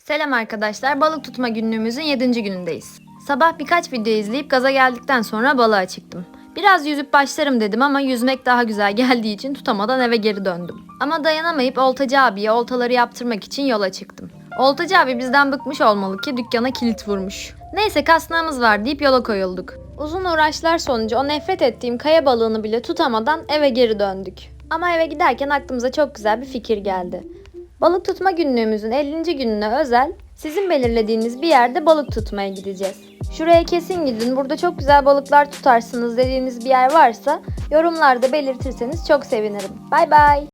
Selam arkadaşlar, balık tutma günlüğümüzün 7. günündeyiz. Sabah birkaç video izleyip gaza geldikten sonra balığa çıktım. Biraz yüzüp başlarım dedim ama yüzmek daha güzel geldiği için tutamadan eve geri döndüm. Ama dayanamayıp oltacı abiye oltaları yaptırmak için yola çıktım. Oltacı abi bizden bıkmış olmalı ki dükkana kilit vurmuş. Neyse kasnağımız var deyip yola koyulduk. Uzun uğraşlar sonucu o nefret ettiğim kaya balığını bile tutamadan eve geri döndük. Ama eve giderken aklımıza çok güzel bir fikir geldi. Balık tutma günlüğümüzün 50. gününe özel sizin belirlediğiniz bir yerde balık tutmaya gideceğiz. Şuraya kesin gidin, burada çok güzel balıklar tutarsınız dediğiniz bir yer varsa yorumlarda belirtirseniz çok sevinirim. Bay bay.